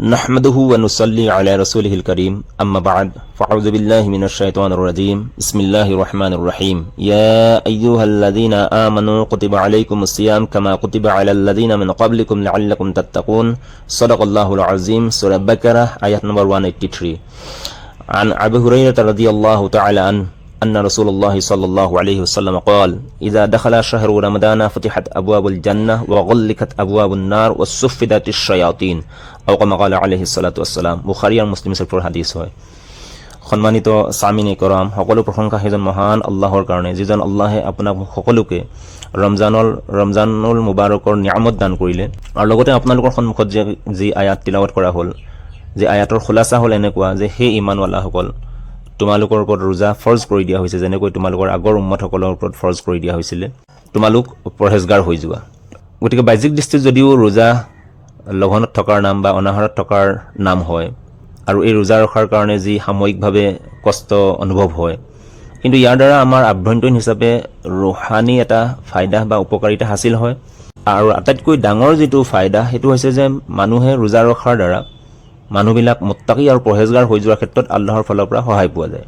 নাহমাদুহু ওয়া নুসাল্লি আলা রাসূলিহিল কারীম আম্মা বা'দ ফাআউযু বিল্লাহি মিনাশ শাইতানির রাজীম বিসমিল্লাহির রহমানির রহিম ইয়া আইয়ুহাল্লাযীনা আমানু কুতিবা আলাইকুমুস সিয়াম কামা কুতিবা আলাল লাযীনা মিন ক্বাবলিকুম লাআল্লাকুম তাত্তাকুন সাদাকাল্লাহুল আযীম সূরা বাকারাহ আয়াত নম্বর 183 عن أبي هريرة رضي الله تعالى عنه أن رسول الله صلى الله عليه وسلم قال إذا دخل شهر رمضان فتحت أبواب الجنة وغلقت أبواب النار وصفدت الشياطين أو كما قال عليه الصلاة والسلام বুখারী আর মুসলিম শৰীফৰ হাদিস হয়। সম্মানিত সামিনে کرام, সকলো প্ৰশংসা সেইজন মহান আল্লাহৰ কাৰণে যিজন আল্লাহে আপোনাক সকলোকে ৰমজানুল মুবাৰকৰ নিয়ামত দান কৰিলে। আৰু লগতে আপোনালোকৰ সন্মুখত যি আয়াত তিলাৱত কৰা হ'ল, যে আয়াতৰ খোলাসা হ'ল এনেকুৱা যে হে ইমানৱালাসকল, তোমালোকৰ ওপৰত ৰোজা ফৰজ কৰি দিয়া হৈছে যেনেকৈ তোমালোকৰ আগৰ উম্মতসকলৰ ওপৰত ফৰজ কৰি দিয়া হৈছিলে। তোমালোক পৰহেজগাৰ হৈ যোৱা। গতিকে বাহ্যিক দৃষ্টিত যদিও ৰোজা লঘনত থকাৰ নাম বা অনাহাৰত থকাৰ নাম হয় আৰু এই ৰোজা ৰখাৰ কাৰণে যি সাময়িকভাৱে কষ্ট অনুভৱ হয়, কিন্তু ইয়াৰ দ্বাৰা আমাৰ আভ্যন্তৰীণ হিচাপে ৰুহানী এটা ফায়দা বা উপকাৰিতা হাসিল হয়। আৰু আটাইতকৈ ডাঙৰ যিটো ফায়দা সেইটো হৈছে যে মানুহে ৰোজা ৰখাৰ দ্বাৰা মানুহবিলাক মুত্তাকি আৰু পৰহেজগাৰ হৈ যোৱাৰ ক্ষেত্ৰত আল্লাহৰ ফালৰ পৰা সহায় পোৱা যায়।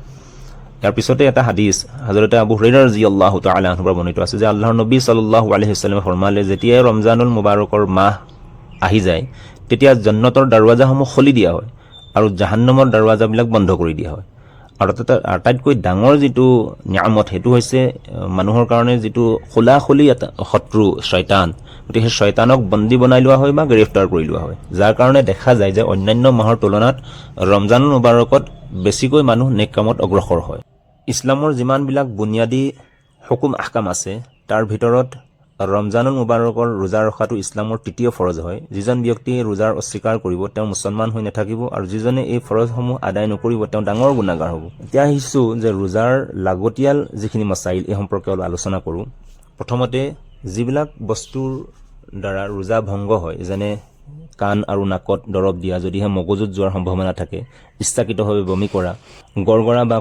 ইয়াৰ পিছতে এটা হাদিস হযৰতে আবু হুৰাইৰা ৰাদিয়াল্লাহু তাআলা আনহু পৰা বৰ্ণিত আছে যে আল্লাহৰ নবী সাল্লাল্লাহু আলাইহি ওয়াসাল্লামে ফৰমালে, যেতিয়াই ৰমজানুল মুবাৰকৰ মাহ আহি যায় তেতিয়া জান্নাতৰ দৰৱাজাসমূহ খুলি দিয়া হয় আৰু জাহান্নামৰ দৰৱাজাবিলাক বন্ধ কৰি দিয়া হয়। আৰু আটাইতকৈ ডাঙৰ যিটো নিয়ামত সেইটো হৈছে মানুহৰ কাৰণে যিটো খোলাখুলি এটা শত্ৰু শয়তান, গতিকে সেই শয়তানক বন্দী বনাই লোৱা হয় বা গ্ৰেফতাৰ কৰি লোৱা হয়, যাৰ কাৰণে দেখা যায় যে অন্যান্য মাহৰ তুলনাত ৰমজানুল মুবাৰকত বেছিকৈ মানুহ নেক কামত অগ্ৰসৰ হয়। ইছলামৰ যিমানবিলাক বুনিয়াদী হুকুম আহকাম আছে তাৰ ভিতৰত ৰমজানুল মুবাৰকৰ ৰোজা ৰখাটো ইছলামৰ তৃতীয় ফৰজ হয়। যিজন ব্যক্তিয়ে ৰোজাৰ অস্বীকাৰ কৰিব তেওঁ মুছলমান হৈ নাথাকিব, আৰু যিজনে এই ফৰজসমূহ আদায় নকৰিব তেওঁ ডাঙৰ গুনাহগাৰ হ'ব। এতিয়া আহিছোঁ যে ৰোজাৰ লাগতিয়াল যিখিনি মাসাইল এই সম্পৰ্কে অলপ আলোচনা কৰোঁ। প্ৰথমতে যিবিলাক বস্তুৰ দ্বাৰা ৰোজা ভংগ হয়, যেনে কাণ আৰু নাকত দৰৱ দিয়া, যদিহে মগজুত যোৱাৰ সম্ভাৱনা থাকে, ইচ্ছাকৃতভাৱে বমি কৰা, গৰগৰা বা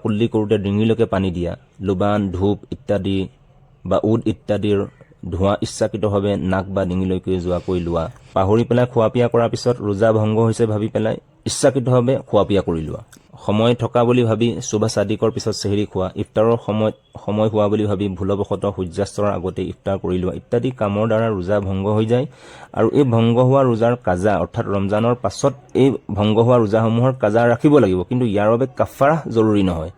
কুল্লি কৰোঁতে ডিঙিলৈকে পানী দিয়া, লোবান, ধূপ ইত্যাদি বা উদ ইত্যাদিৰ ধোঁৱা ইচ্ছাকৃতভাৱে নাক বা ডিঙিলৈকে যোৱাকৈ লোৱা, পাহৰি পেলাই খোৱা পিয়া কৰাৰ পিছত ৰোজা ভংগ হৈছে ভাবি পেলাই ইচ্ছাকৃতভাৱে খোৱা পিয়া কৰি লোৱা, সময় থকা বুলি ভাবি সুবহ সাদিকৰ পিছত চেহৰি খোৱা, ইফতাৰৰ সময় হোৱা বুলি ভাবি ভুলবশতঃ সূৰ্যাস্তৰ আগতে ইফতাৰ কৰি লোৱা ইত্যাদি কামৰ দ্বাৰা ৰোজা ভংগ হৈ যায়। আৰু এই ভংগ হোৱা ৰোজাৰ কাজা, অৰ্থাৎ ৰমজানৰ পাছত এই ভংগ হোৱা ৰোজাসমূহৰ কাজা ৰাখিব লাগিব, কিন্তু ইয়াৰ বাবে কাফাৰা জৰুৰী নহয়।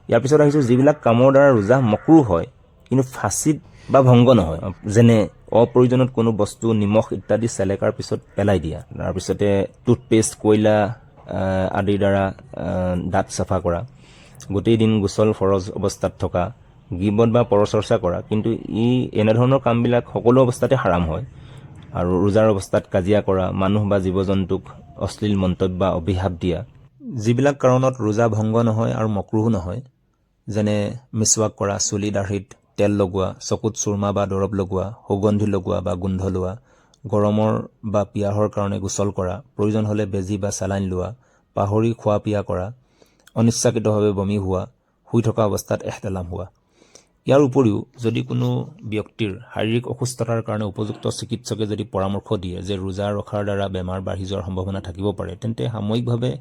ইয়াৰ পিছত আহিছোঁ যিবিলাক কামৰ দ্বাৰা ৰোজা মকৰুহ হয় কিন্তু ফাঁচিত বা ভংগ নহয়, যেনে অপ্ৰয়োজনত কোনো বস্তু নিমখ ইত্যাদি চেলেকাৰ পিছত পেলাই দিয়া, তাৰপিছতে টুথপেষ্ট, কয়লা আদিৰ দ্বাৰা দাঁত চাফা কৰা, গোটেই দিন গোচল ফৰজ অৱস্থাত থকা, গিবত বা পৰচৰ্চা কৰা, কিন্তু এনেধৰণৰ কামবিলাক সকলো অৱস্থাতে হাৰাম হয়। আৰু ৰোজাৰ অৱস্থাত কাজিয়া কৰা, মানুহ বা জীৱ জন্তুক অশ্লীল মন্তব্য বা অভিশাপ দিয়া, যিবিলাক কাৰণত ৰোজা ভংগ নহয় আৰু মকৰুহ নহয়, যেনে মিছৱাক কৰা, চুলি দাঢ়িত তেল লগোৱা, চকুত চুৰমা বা দৰৱ লগোৱা, সুগন্ধি লগোৱা বা গোন্ধ লোৱা, গৰমৰ বা পিয়াহৰ কাৰণে গোচল কৰা, প্ৰয়োজন হ'লে বেজী বা চালাইন লোৱা, পাহৰি খোৱা পিয়া কৰা, অনিচ্ছাকৃতভাৱে বমি হোৱা, শুই থকা অৱস্থাত এহতেলাম হোৱা। ইয়াৰ উপৰিও যদি কোনো ব্যক্তিৰ শাৰীৰিক অসুস্থতাৰ কাৰণে উপযুক্ত চিকিৎসকে যদি পৰামৰ্শ দিয়ে যে ৰোজা ৰখাৰ দ্বাৰা বেমাৰ বাঢ়ি যোৱাৰ সম্ভাৱনা থাকিব পাৰে, তেন্তে সাময়িকভাৱে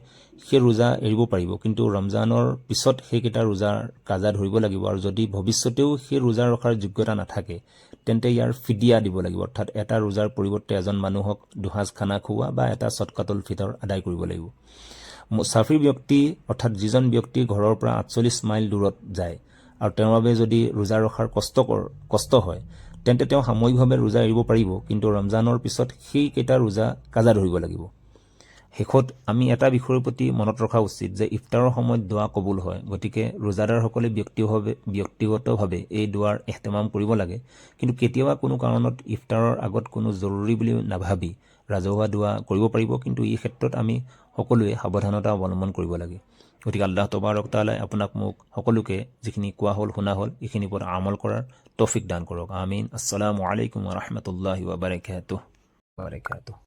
সেই ৰোজা এৰিব পাৰিব, কিন্তু ৰমজানৰ পিছত সেইকেইটা ৰোজাৰ কাজা ধৰিব লাগিব। আৰু যদি ভৱিষ্যতেও সেই ৰোজা ৰখাৰ যোগ্যতা নাথাকে তেন্তে ইয়াৰ ফিদিয়া দিব লাগিব, অৰ্থাৎ এটা ৰোজাৰ পৰিৱৰ্তে এজন মানুহক দুসাঁজ খানা খুওৱা বা এটা সদকাতুল ফিতৰ আদায় কৰিব লাগিব। মুছাফিৰ ব্যক্তি অৰ্থাৎ যিজন ব্যক্তি ঘৰৰ পৰা 48 মাইল দূৰত যায় আৰু তেওঁৰ বাবে যদি ৰোজা ৰখাৰ কষ্ট হয় তেন্তে তেওঁ সাময়িকভাৱে ৰোজা এৰিব পাৰিব, কিন্তু ৰমজানৰ পিছত সেইকেইটা ৰোজা কাজা ধৰিব লাগিব। শেষত আমি এটা বিষয়ৰ প্ৰতি মনত ৰখা উচিত যে ইফতাৰৰ সময়ত দোৱা কবুল হয়, গতিকে ৰোজাদাৰসকলে ব্যক্তিগতভাৱে এই দোৱাৰ এহতেমাম কৰিব লাগে, কিন্তু কেতিয়াবা কোনো কাৰণত ইফতাৰৰ আগত কোনো জৰুৰী বুলি নাভাবি ৰাজহুৱা দোৱা কৰিব পাৰিব, কিন্তু এই ক্ষেত্ৰত আমি সকলোৱে সাৱধানতা অৱলম্বন কৰিব লাগে। গতিকে আল্লাহ তবাৰক তাআলাই আপোনাক মোক সকলোকে যিখিনি কোৱা হ'ল শুনা হ'ল এইখিনিৰ ওপৰত আমল কৰাৰ তৌফিক দান কৰক। আমিন। আসসালামু আলাইকুম ওয়া ৰাহমাতুল্লাহি ওয়া বাৰাকাতুহু।